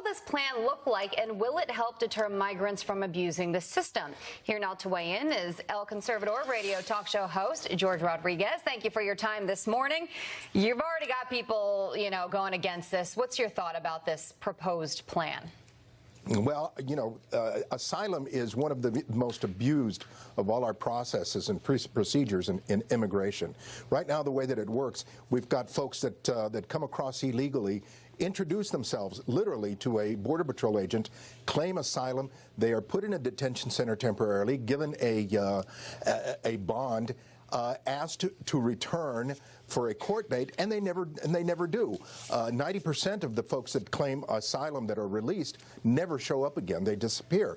will this plan look like, and will it help deter migrants from abusing the system? Here now to weigh in is El Conservador radio talk show host George Rodriguez. Thank you for your time this morning. You've already got people, going against this. What's your thought about this proposed plan? Well, asylum is one of the most abused of all our processes and procedures in immigration. Right now, the way that it works, we've got folks that come across illegally, introduce themselves literally to a Border Patrol agent, claim asylum. They are put in a detention center temporarily, given a bond, asked to return for a court date, and they never do. 90% of the folks that claim asylum that are released never show up again. They disappear.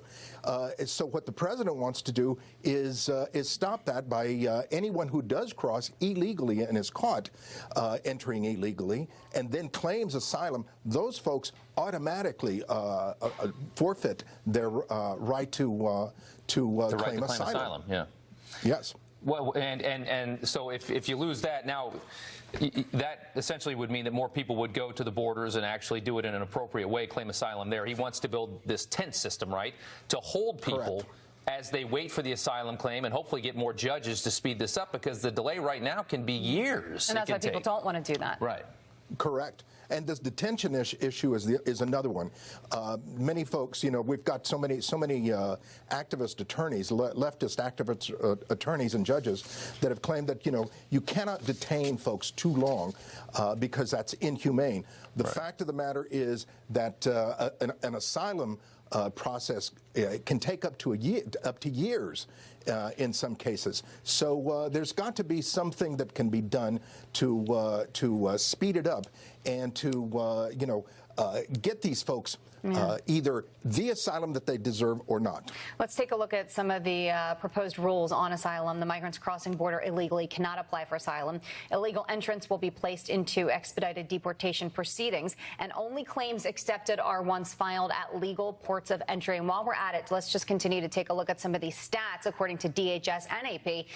So what the president wants to do is stop that by anyone who does cross illegally and is caught entering illegally and then claims asylum. Those folks automatically forfeit their right to claim asylum. Yeah. Yes. Well, and so if you lose that, now that essentially would mean that more people would go to the borders and actually do it in an appropriate way, claim asylum there. He wants to build this tent system, right, to hold people as they wait for the asylum claim and hopefully get more judges to speed this up, because the delay right now can be years. And that's why people don't want to do that. Right. Correct. And this detention issue is another one. Many folks, we've got so many activist attorneys, leftist activist attorneys and judges that have claimed that, you cannot detain folks too long because that's inhumane. The fact of the matter is that an asylum process can take up to years in some cases. So there's got to be something that can be done to speed it up and to get these folks either the asylum that they deserve or not. Let's take a look at some of the proposed rules on asylum. The migrants crossing border illegally cannot apply for asylum. Illegal entrants will be placed into expedited deportation proceedings, and only claims accepted are ones filed at legal ports of entry. And while we're at it, let's just continue to take a look at some of these stats. According to DHS and AP,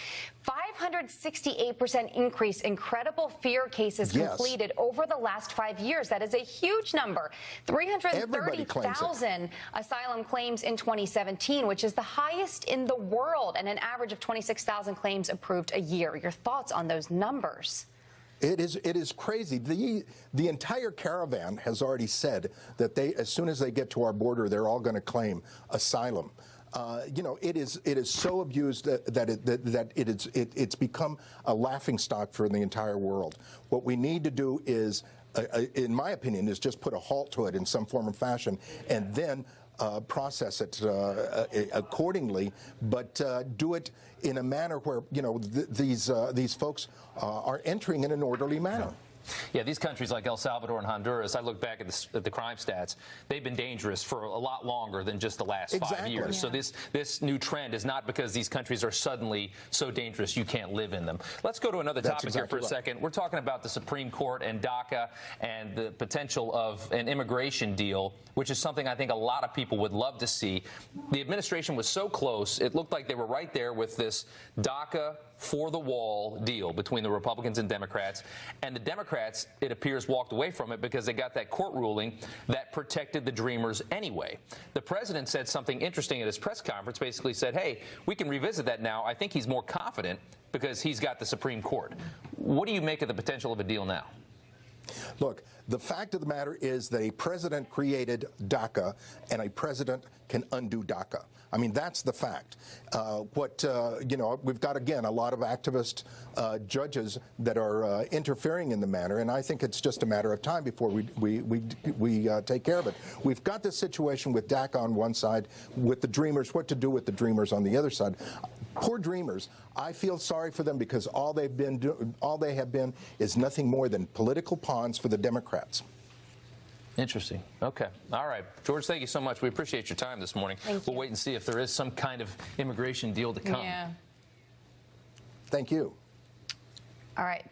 568% increase in credible fear cases completed over the last 5 years. That is a huge number. 330,000 asylum claims in 2017, which is the highest in the world, and an average of 26,000 claims approved a year. Your thoughts on those numbers? It is crazy. The entire caravan has already said that as soon as they get to our border, they're all going to claim asylum. It is so abused that it's become a laughingstock for the entire world. What we need to do is, in my opinion, is just put a halt to it in some form or fashion, and then process it accordingly, but do it in a manner where these folks are entering in an orderly manner. Yeah, these countries like El Salvador and Honduras, I look back at the crime stats, they've been dangerous for a lot longer than just the last 5 years. So this new trend is not because these countries are suddenly so dangerous you can't live in them. Let's go to another topic here for a second. We're talking about the Supreme Court and DACA and the potential of an immigration deal, which is something I think a lot of people would love to see. The administration was so close, it looked like they were right there with this DACA for the wall deal between the Republicans and Democrats. And the Democrats, it appears, walked away from it because they got that court ruling that protected the Dreamers anyway. The president said something interesting at his press conference, basically said, hey, we can revisit that now. I think he's more confident because he's got the Supreme Court. What do you make of the potential of a deal now? Look, the fact of the matter is that a president created DACA, and a president can undo DACA. I mean, that's the fact. We've got, again, a lot of activist judges that are interfering in the matter, and I think it's just a matter of time before we take care of it. We've got this situation with DACA on one side, with the Dreamers, what to do with the Dreamers on the other side. Poor Dreamers. I feel sorry for them because all they have been is nothing more than political pawns for the Democrats. Interesting. Okay. All right. George, thank you so much. We appreciate your time this morning. We'll wait and see if there is some kind of immigration deal to come. Yeah. Thank you. All right.